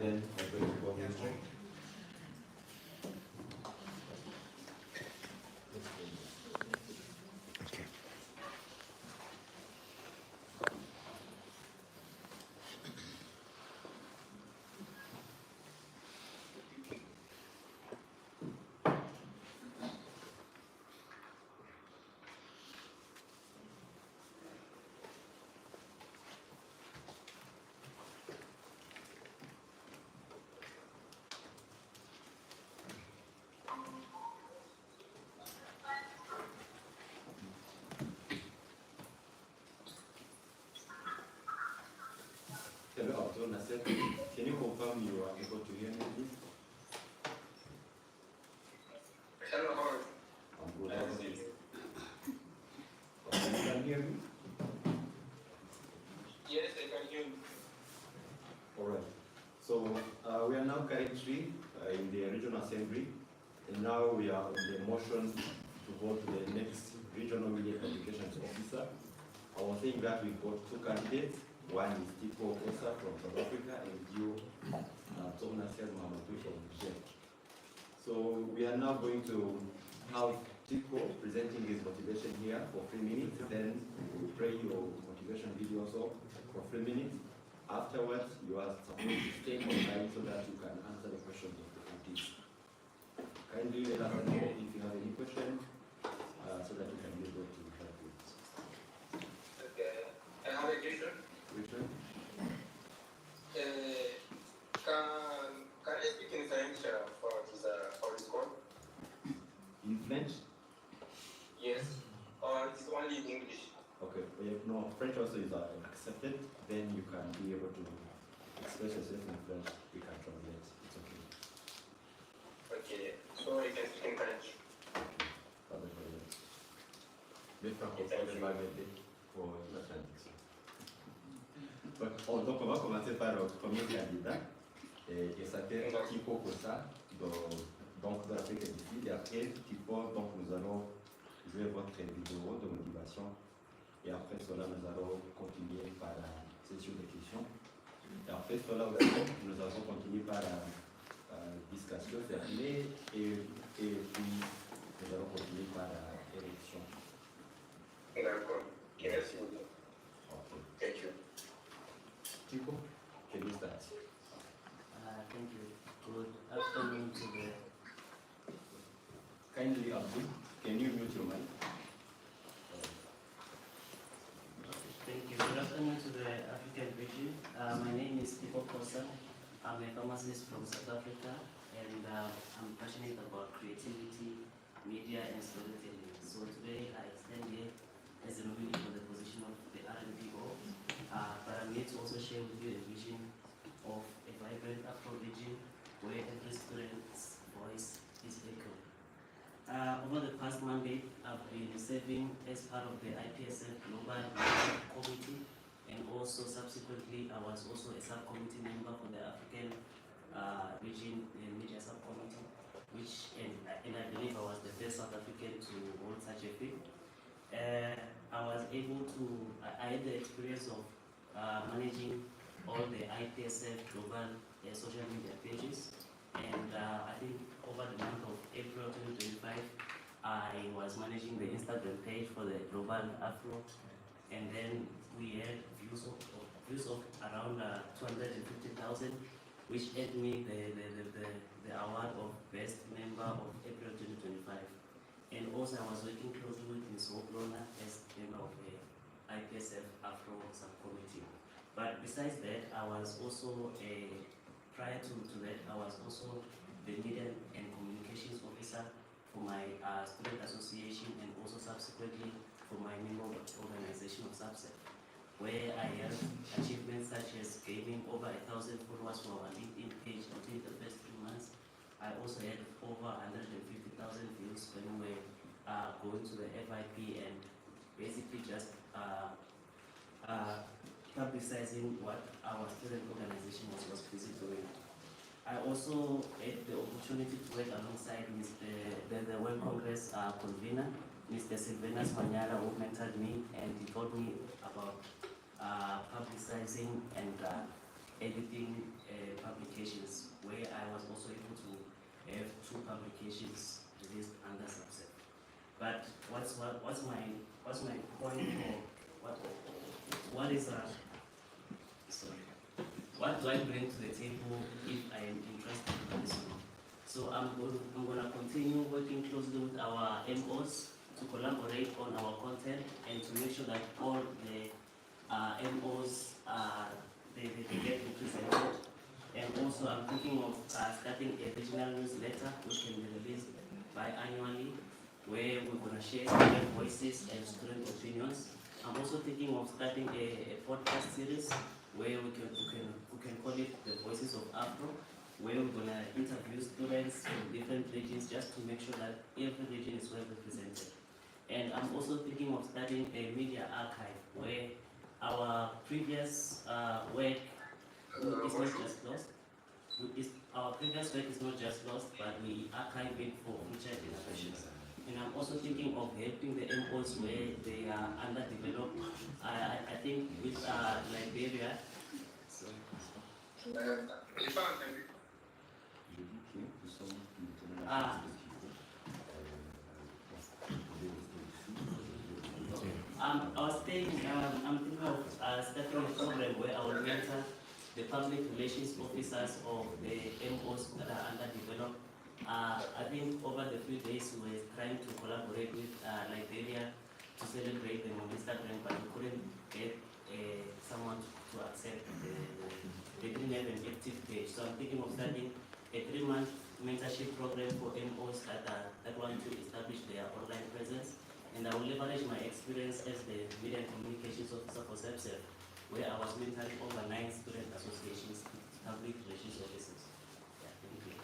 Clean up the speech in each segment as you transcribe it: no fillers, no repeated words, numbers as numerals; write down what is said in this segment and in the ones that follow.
then I'm going to go history. Hello, Abdul Nasser. Can you confirm you are able to hear me, please? Hello, how are you? I'm good. How about you? Okay, you can hear me? Yes, I can hear you. All right. So we are now currently in the Regional Assembly, and now we are on the motion to vote the next Regional Media Communications Officer. I was saying that we've got two candidates. One is Tipo Osa from South Africa and you, Tom Nasser Mamadou from Niger. So we are now going to have Tipo presenting his motivation here for 3 minutes. Then we will play your motivation video also for 3 minutes. Afterwards, you are supposed to stay online so that you can answer the questions of the committees. Kindly let us know if you have any questions so that you can be able to help you. Okay. I have a question. Which one? Can I speak in French for this call? In French? Yes. Or it's only in English? Okay, no, French also is accepted, then you can be able to express yourself in French, we can translate, it's okay. Okay, so I can speak in French. Pas de problème. Mais francophone va m'aider pour la traduction. Donc on va commencer par le premier candidat, et il s'appelle Tipo Kosa, donc de l'Afrique du Sud, et après Tipo, donc nous allons jouer votre vidéo de motivation. Et après cela, nous allons continuer par la session de questions. Et après cela aussi, nous allons continuer par la discussion fermée et puis nous allons continuer par l'élection. D'accord. Merci beaucoup. Okay. Thank you. Chico, can you start? Thank you. Good afternoon to the... Kindly, Abdul, can you mute your mic? Thank you. Good afternoon to the African region. My name is Tipo Kosa. I'm a pharmacist from South Africa, and I'm passionate about creativity, media, and storytelling. So today I stand here as a nominee for the position of the R&B Board, but I'm here to also share with you a vision of a vibrant Afro region where every student's voice is echoed. Over the past mandate, I've been serving as part of the IPSF Global Committee, and also subsequently I was also a subcommittee member for the African Region Media Subcommittee, and I believe I was the first South African to hold such a thing. I was able to, I had the experience of managing all the IPSF Global social media pages. And I think over the month of April 2025, I was managing the Instagram page for the Global Afro, and then we had views of around 250,000, which earned me the award of Best Member of April 2025. And also I was working closely with Ms. Oblona as member of the IPSF Afro subcommittee. But besides that, I was also prior to that, I was also the Media and Communications Officer for my student association, and also subsequently for my member organization of SAPSEF, where I had achievements such as gaining over 1,000 followers for our LinkedIn page within the first 3 months. I also had over 150,000 views when we were going to the FIP and basically just publicizing what our student organization was busy doing. I also had the opportunity to work alongside the World Congress convener, Mr. Silvanus Manyala, who mentored me, and he told me about publicizing and editing publications, where I was also able to have 2 publications released under subset. But what's my point for what is sorry, what do I bring to the table if I am interested in this one? So I'm going to continue working closely with our MOs to collaborate on our content and to make sure that all the MOs they get represented. And also I'm thinking of starting a regional newsletter which can be released biannually, where we're going to share student voices and student opinions. I'm also thinking of starting a podcast series where we can call it the Voices of Afro, where we're going to interview students from different regions just to make sure that every region is well represented. And I'm also thinking of starting a media archive where our previous work is not just lost. Our previous work is not just lost, but we archive it for future generations. And I'm also thinking of helping the MOs where they are underdeveloped. I think with Liberia. So, I'm thinking of starting a program where I will mentor the public relations officers of the MOs that are underdeveloped. I think over the few days we were trying to collaborate with Liberia to celebrate them on Instagram, but we couldn't get someone to accept they didn't have an active page. So I'm thinking of starting a 3-month mentorship program for MOs that want to establish their online presence. And I will leverage my experience as the media and communications officer for SEPSEF, where I was mentoring over 9 student associations, public relations officers. Yeah, thank you.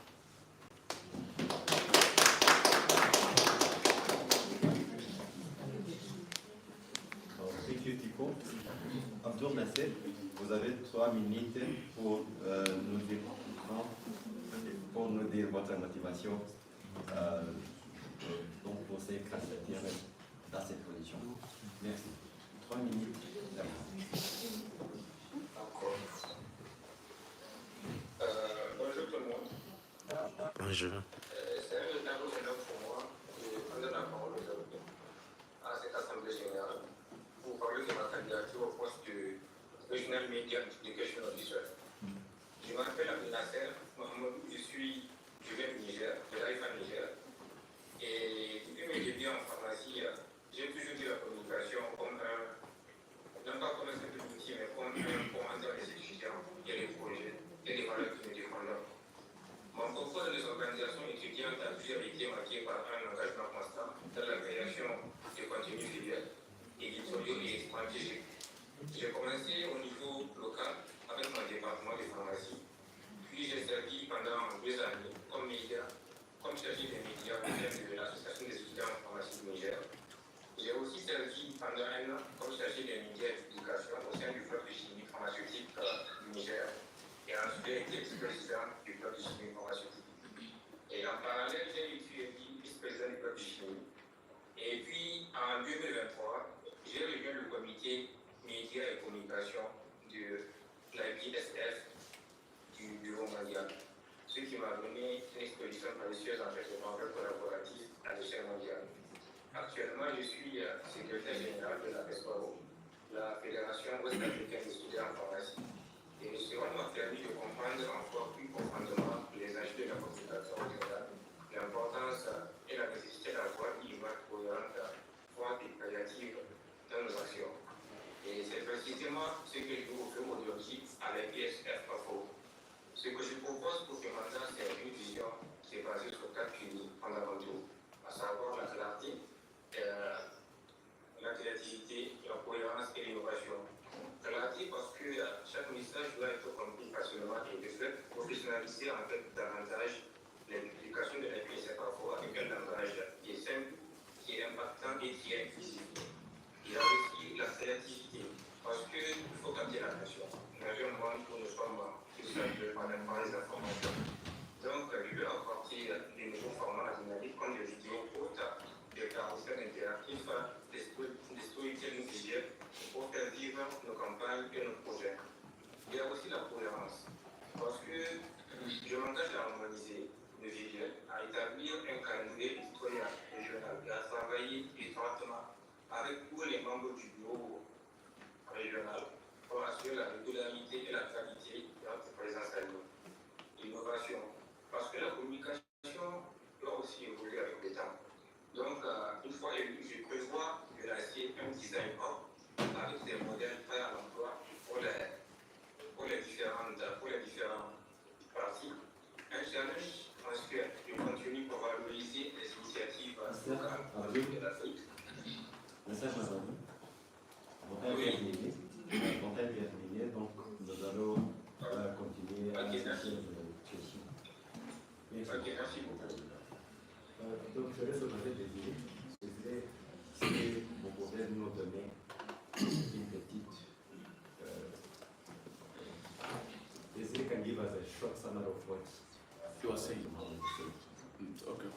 Thank you, Tico. Abdul Nasser, vous avez 3 minutes pour nous dire votre motivation donc pour ces classes dans cette position. Merci. 3 minutes. Bonjour tout le monde. Bonjour. C'est un véritable honneur pour moi de prendre la parole aujourd'hui à cette assemblée générale pour parler de ma candidature au poste de Regional Media Education Officer. Je m'appelle Abdel Nasser Mohamed, je viens du Niger, de l'Aïfa Niger. Et depuis mes débuts en pharmacie, j'ai toujours vu la communication comme non pas comme un simple outil, mais comme un commandant des étudiants et des projets et des valeurs que nous défendons. Mon parcours dans les organisations étudiantes a toujours été marqué par un engagement constant dans la création de contenus fidèles, éditoriaux et stratégiques. J'ai commencé au niveau local avec mon département de pharmacie, puis j'ai servi pendant 2 années comme média, comme chargé des médias au sein de l'association des étudiants en pharmacie du Niger. J'ai aussi servi pendant 1 an comme chargé des médias et publications au sein du club de chimie pharmaceutique du Niger. Et ensuite, j'ai été vice-président du club de chimie pharmaceutique. Et en parallèle, j'ai été vice-président du club de chimie. Et puis, en 2023, j'ai rejoint le comité médias et communication de l'IPSF du Bureau mondial, ce qui m'a donné une expérience précieuse en fait de travail collaboratif à l'échelle mondiale. Actuellement, je suis secrétaire général de la FESPAO, la Fédération ouest-africaine des étudiants en pharmacie. Et ce rôle m'a permis de comprendre encore plus profondément les enjeux de la communication générale, l'importance et la nécessité d'avoir une image cohérente, forte et créative dans nos actions. Et c'est précisément ce que je vous offre aujourd'hui à l'IPSF. Ce que je propose pour ce mandat, c'est une vision qui est basée sur 4 piliers fondamentaux, à savoir la clarté, la créativité, la cohérence et l'innovation. Clarté parce que chaque message doit être compris facilement et de fait professionnaliser en fait davantage l'implication de l'IPSF avec un langage qui est simple, qui est impactant et qui est inclusif. Il y a aussi la créativité parce qu'il faut capter l'attention. Dans un monde où nous sommes saturés par les informations. Donc, je vais apporter des nouveaux formats dynamiques comme des vidéos courtes, des carousels interactifs, des storytelling visuels pour faire vivre nos campagnes et nos projets. il y a aussi la cohérence. Parce que je m'engage à harmoniser le visuel, à établir un calendrier éditorial régional et à travailler étroitement avec tous les membres du bureau régional pour assurer la régularité et la qualité de notre présence à nous. L'innovation, parce que la communication doit aussi évoluer avec le temps. Donc, une fois élu, je prévois de lancer un design hub avec des modèles prêts à l'emploi pour les différents parties. Un challenge mensuel de contenu pour valoriser les initiatives locales de l'Afrique. Message madame. Mon vient de terminer, donc nous allons continuer à discuter de la question. Ok, merci beaucoup. Donc je laisse poser des idées. Je voudrais, si vous pouvez nous donner une petite. Desiree can give us a short summary of what you are saying. Okay.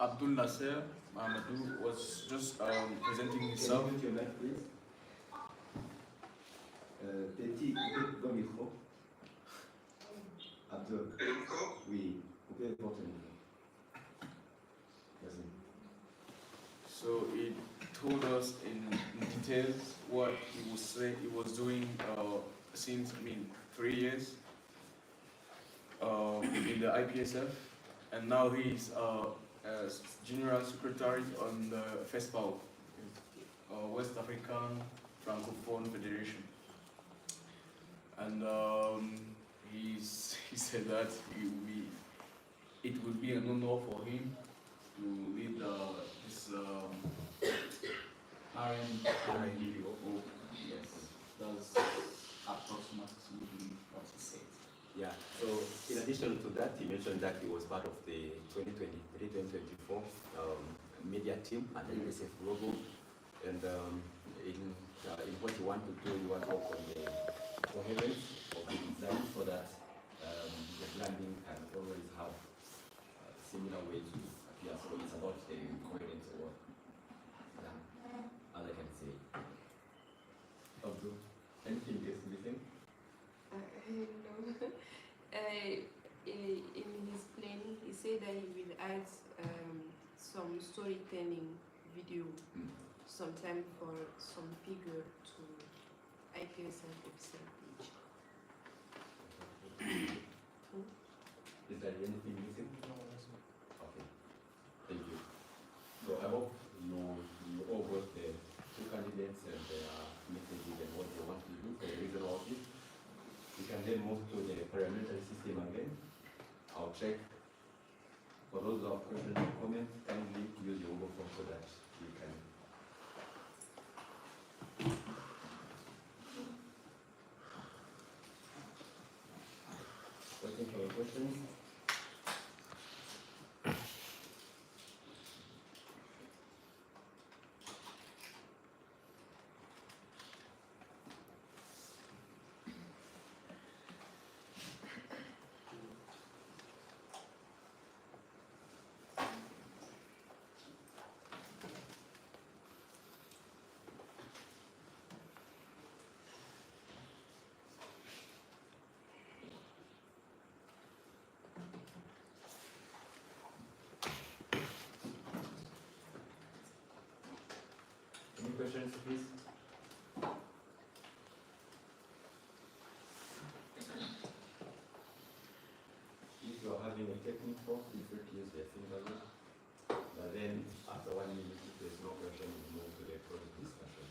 Abdul Nasser Mahamadou was just presenting himself. Can you mute your mic, please? Petit, coupez le micro. Abdul. Le micro? Oui, coupez votre micro. Merci. So he told us in details what he was doing since 3 years in the IPSF, and now he's as General Secretary on the FESPAO, West African Francophone Federation, and he said that it would be an honor for him to lead this R&D. Yes, that's approximately what he said. Yeah, so in addition to that, he mentioned that he was part of the 2023-2024 media team at the IPSF Global, and in what you want to do, you want to work on the coherence of the design so that the branding can always have similar ways to appear. So it's about the coherence of what as I can say. Abdul, anything else you think? No. In his planning, he said that he will add some storytelling video sometime for some figure to IPSF website page. Is there anything missing? No, that's not. Okay. Thank you. So I hope you all got the two candidates and their messages and what they want to do for the regional office. We can then move to the parliamentary system again. I'll check. For those who have questions or comments, kindly use your mobile phone so that we can. Waiting for your questions. Any questions, please? If you are having a technical, feel free to use the finger root. But then, after 1 minute, if there's no question, we move to the product discussion.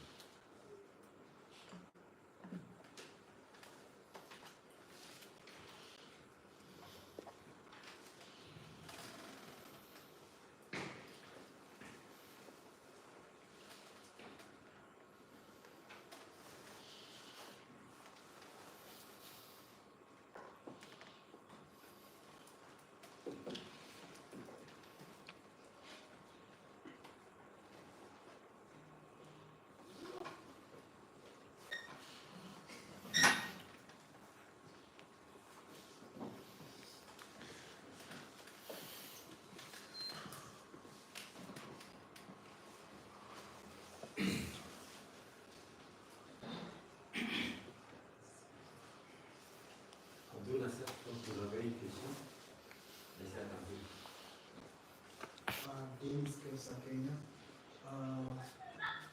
Dennis Kenya.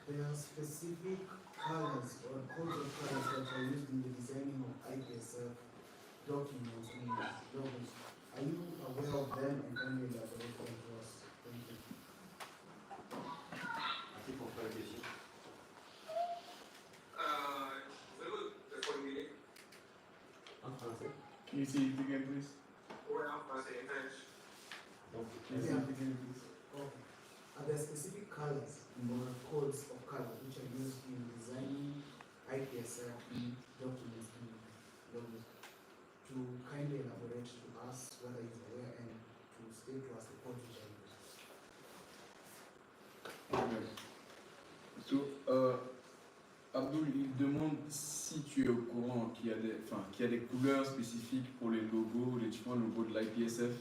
There are specific colors or codes of colors that are used in the designing of IPSF documents and logos. Are you aware of them and can you elaborate on to us? Thank you. Can you say it again, please? Can you say it again, please? Okay. Are there specific colors or codes of color which are used in designing IPSF documents and logos? To kindly elaborate to us whether he's aware and to state to us the codes which are used. So, Abdul, il demande si tu es au courant qu'il y a des couleurs spécifiques pour les logos, les différents logos de l'IPSF.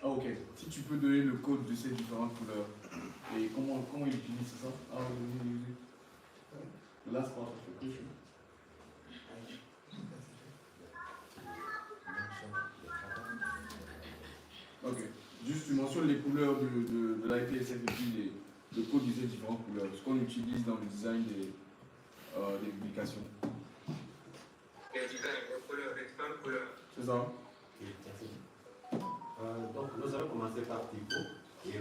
Ah, ok. Si tu peux donner le code de ces différentes couleurs et comment ils utilisent ça? Ah, oui. The last part of the question. Ok. Juste, tu mentionnes les couleurs de l'IPSF et puis le code de ces différentes couleurs, ce qu'on utilise dans le design des publications. Les designs, les couleurs, les différentes couleurs. C'est ça? Donc nous allons commencer par Tico et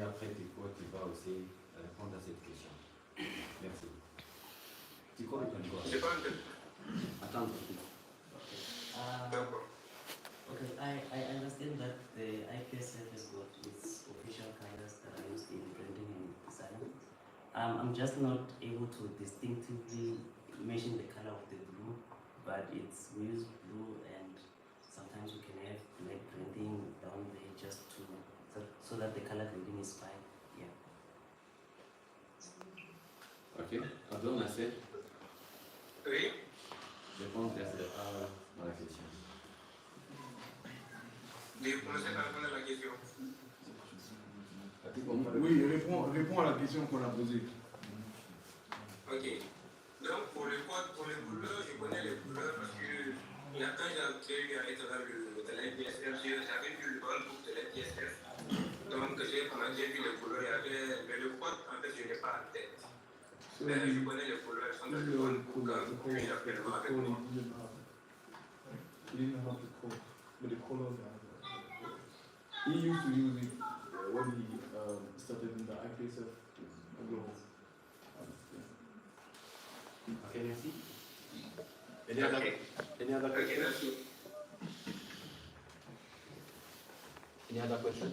après Tico tu vas aussi répondre à cette question. Merci. Tico, répond-toi. Je pas entendu. Attends. Okay, I understand that the IPSF has got its official colors that are used in branding and design. I'm just not able to distinctively mention the color of the blue, but we use blue and sometimes we can have black branding down there just so that the color grading is fine. Yeah. Ok. Abdul Nasser, Oui. réponds à la question. Je commencer par répondre à la question. Oui, réponds à la question qu'on a posée. Ok. Donc, pour les couleurs, je connais les couleurs parce que quand j'ai eu à être dans l'IPSF, j'avais vu le grand groupe de l'IPSF. Donc, j'ai vu les couleurs, mais le code, en fait, je n'ai pas en tête. Mais je connais les couleurs, elles sont dans le grand groupe que j'ai actuellement avec moi. He didn't have the code, but the colors are. He used to use it when he started in the IPSF global. Okay, merci. Any other Ok, question? merci. Any other question?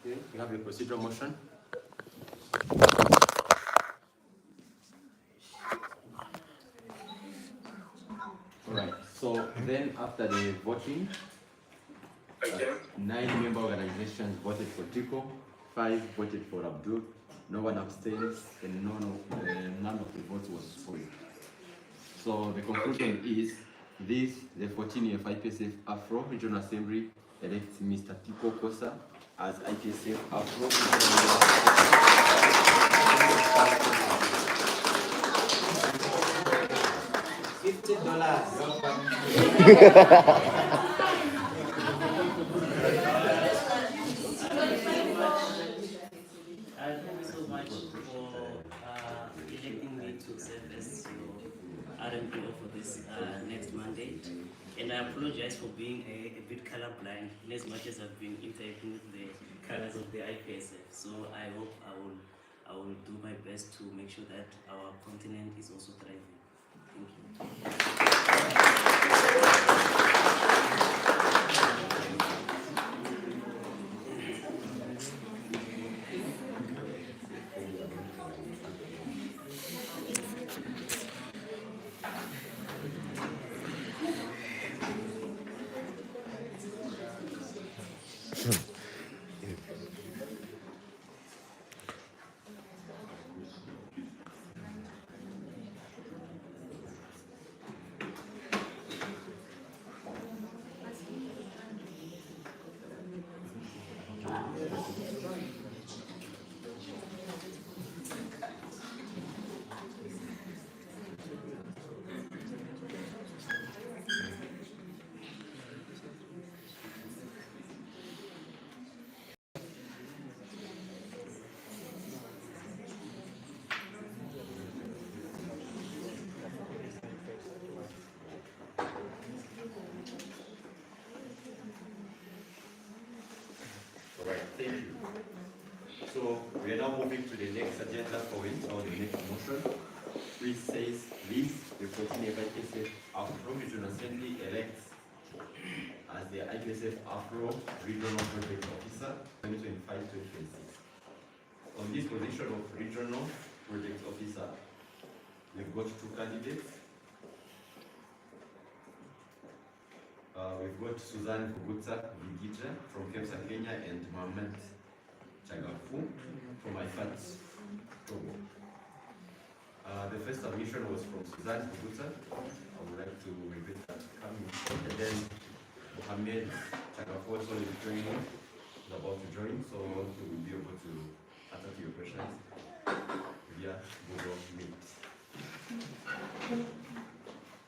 Okay, you have your procedural motion. Alright, so then after the voting, 9 member organizations voted for Tico, 5 voted for Abdul, no one abstains, and none of the votes was spoiled. So the conclusion is this: the 14th IPSF Afro Regional Assembly elects Mr. Tico Kosa as IPSF Afro Thank you so much for electing me to serve as your RMPO for this next mandate. And I apologize for being a bit colorblind in as much as I've been interacting with the colors of the IPSF. So I hope I will do my best to make sure that our continent is also thriving. Thank you. Alright, thank you. So we are now moving to the next agenda point or the next motion, which says Liz, the 14 IPSF Afro Regional Assembly elects as the IPSF Afro Regional Project Officer 2025-2026. On this position of Regional Project Officer, we've got two candidates. We've got Suzanne Kuguta Vigija from KEMSA, Kenya, and Mohamed Chagafu from IFAT, Togo. The first submission was from Suzanne Kuguta. I would like to invite her to come in. And then Mohamed Chagafu also is joining, is about to join, so he will be able to answer to your questions via Google Meet.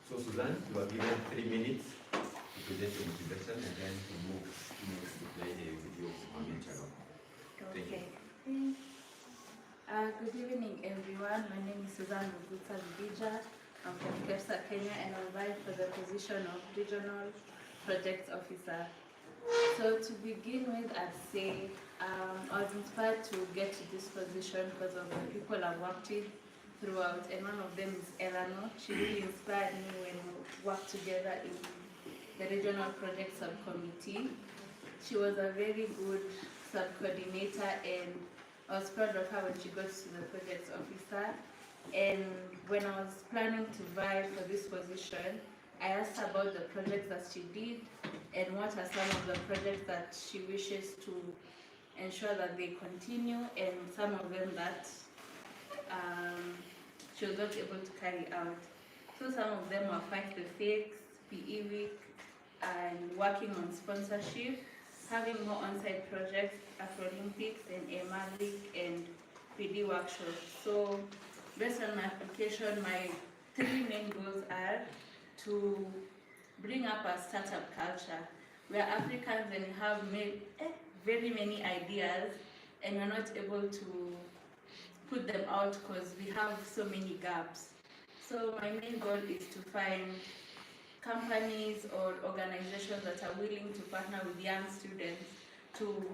So Suzanne, you are given 3 minutes to present your motivation, and then to move to play the video of Mohamed Chagafu. Okay. Good evening, everyone. My name is Suzanne Buguta Vigija. I'm from KEMSA, Kenya, and I'm vying for the position of Regional Project Officer. So to begin with, I'd say I was inspired to get to this position because of the people I've worked with throughout, and one of them is Elano. She really inspired me when we worked together in the Regional Project Subcommittee. She was a very good sub-coordinator, and I was proud of her when she got to the project officer. And when I was planning to vie for this position, I asked her about the projects that she did and what are some of the projects that she wishes to ensure that they continue, and some of them that she was not able to carry out. So some of them were Fight the Fakes, PE Week, and working on sponsorship, having more on-site projects, Afro-Olympics and AMA League and PD workshops. So based on my application, my 3 main goals are to bring up a startup culture. We are Africans and we have made very many ideas, and we're not able to put them out because we have so many gaps. So my main goal is to find companies or organizations that are willing to partner with young students to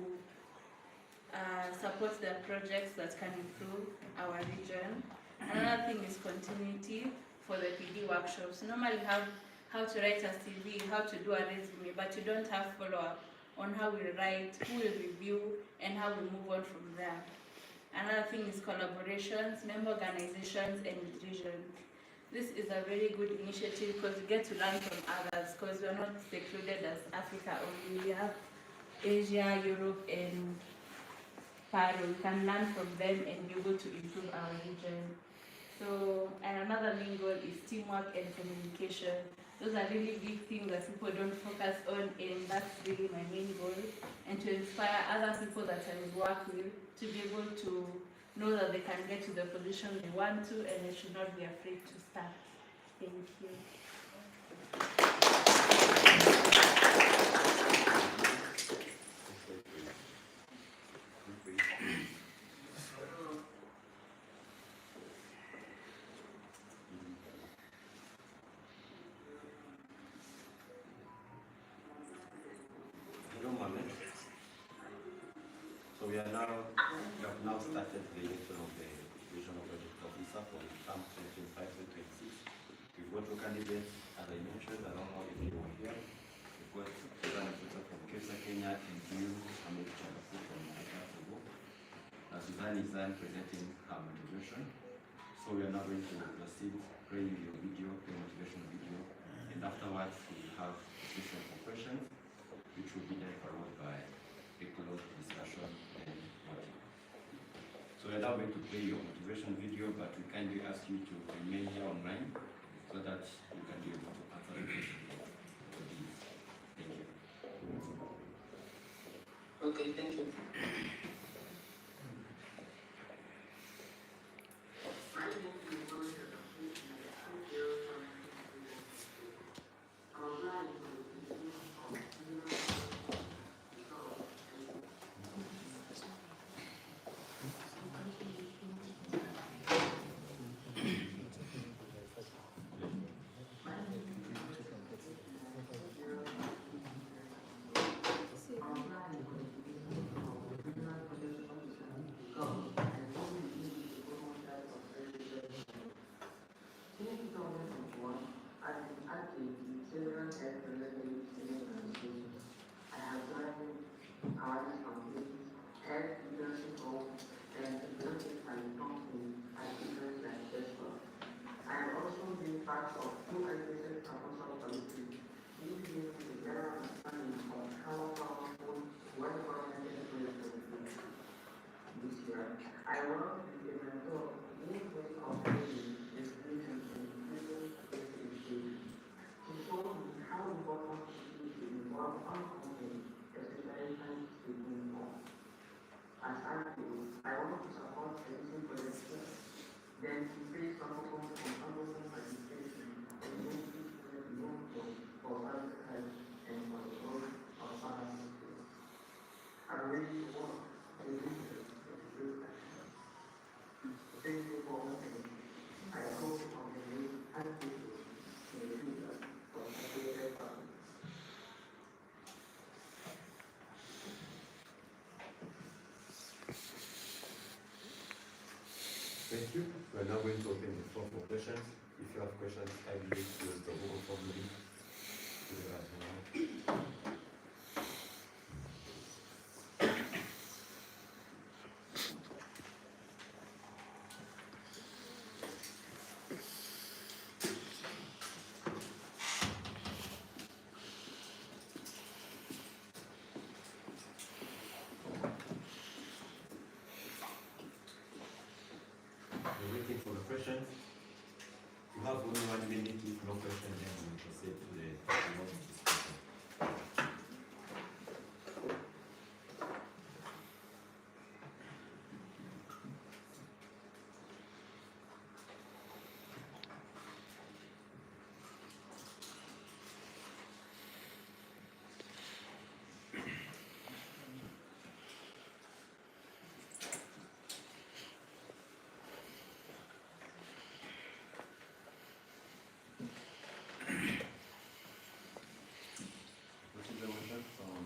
support their projects that can improve our region. Another thing is continuity for the PD workshops. Normally have how to write a CV, how to do a resume, but you don't have follow-up on how we write, who will review, and how we move on from there. Another thing is collaborations, member organizations, and regions. This is a very good initiative because we get to learn from others, because we're not secluded as Africa only. We have Asia, Europe, and Paro. We can learn from them and be able to improve our region. So, and another main goal is teamwork and communication. Those are really big things that people don't focus on, and that's really my main goal. And to inspire other people that I will work with to be able to know that they can get to the position they want to, and they should not be afraid to start. Thank you. Hello, Mohamed. So we have now started the election of the regional project officer for the term 2025-2026. We've got two candidates, as I mentioned. I don't know if you were here. We've got Suzanne Kuguta from KEMSA, Kenya, and you, Mohamed Chagafu from IFAT, Togo. Suzanne is then presenting her motivation. So we are now going to proceed playing your video, your motivation video, and afterwards we will have a session for questions, which will be then followed by now going to play your motivation video, but we kindly ask you to remain here online so that you can be able to answer the question. Thank you. Okay, thank you. Thank you. We are now going to open the floor for questions. If you have questions, kindly use the Google form link to the right hand. We're waiting for the questions. You have only 1 minute. If no question, then we will proceed to the next discussion. Procedure motion from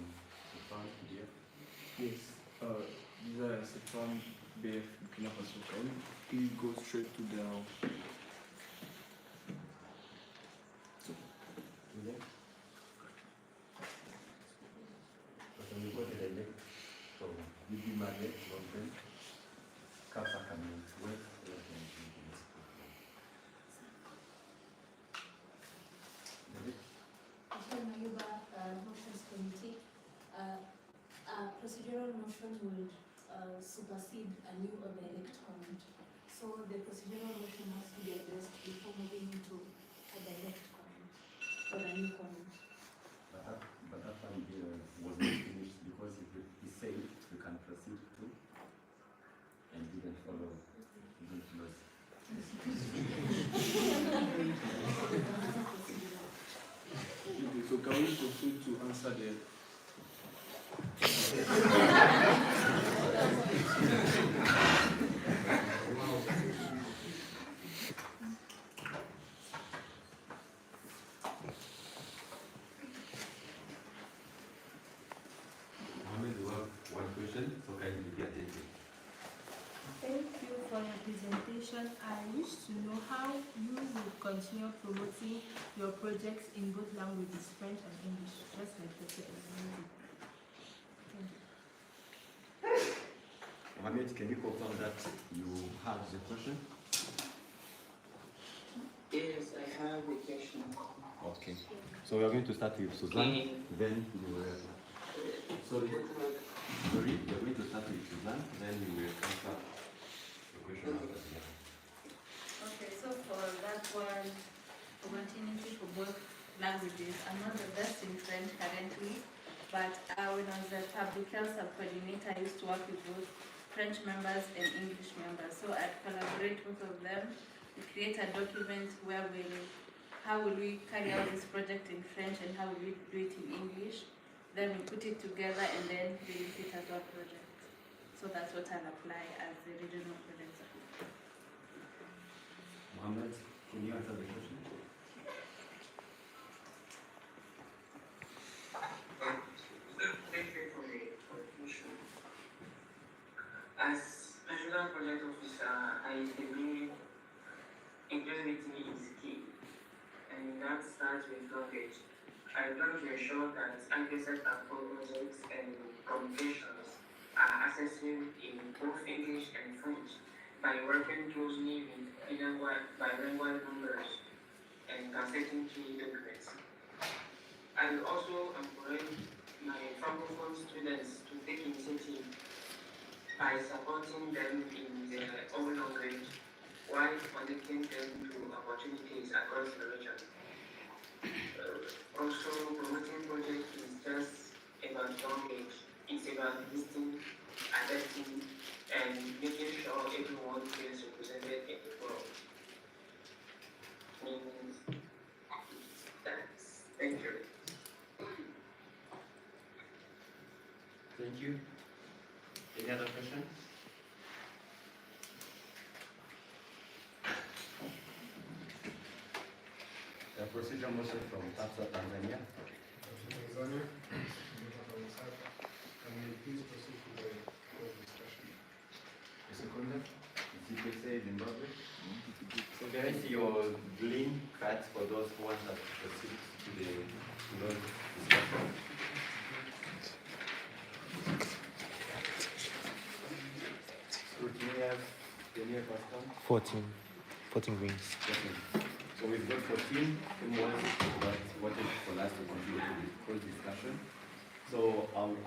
the front here. Yes. These are from BF Burkina Faso. Can we go straight to the Okay. Because when you go to the left, so you be magnet, one thing, caps are coming with, Motions Committee, a procedural motion will supersede a new or direct comment. So the procedural motion has to be addressed before moving into a direct comment or a new comment. But that one was not finished because he said we can proceed to and didn't follow. Didn't close. Okay, so can we proceed to answer the Mohammed, you have one question, so kindly be attentive. Thank you for your presentation. I wish to know how you will continue promoting your projects in both languages, French and English, just like the music. Thank you. Mohammed, can you confirm that you have the question? Yes, I have a question. Okay. So we are going to start with Suzanne, then you will. Sorry, we are going to start with Suzanne, then you will answer Okay, so for that one, for continuity for both languages, I'm not the best in French currently, but when I was a public health coordinator, I used to work with both French members and English members. So I'd collaborate both of them. We create a document where how will we carry out this project in French and how will we do it in English. Then we put it together and then release it as our project. So that's what I'll apply as the regional project. Mohammed, can you answer the question? Thank you for the question. As regional project officer, I believe inclusivity is key, and that starts with knowledge. I plan to ensure that IPSF projects and communications are accessible in both English and French by working closely with bilingual members and cassetting key documents. I will also encourage my francophone students to take initiative by supporting them in their own language while connecting them to opportunities across the region. Also, promoting projects is just about language. It's about listening, adapting, and making sure everyone feels represented in the world. Thank you. Thank you. Any other question? The procedure motion from TAPSA Tanzania. Tanzania, can we please proceed to the full discussion? Second, IPSF Zimbabwe. So can I see your green cards for those who want us to proceed to the discussion? So can you have us count? 14 greens. 14. So we've got 14 who wanted for us to continue to the full discussion. So I'll ask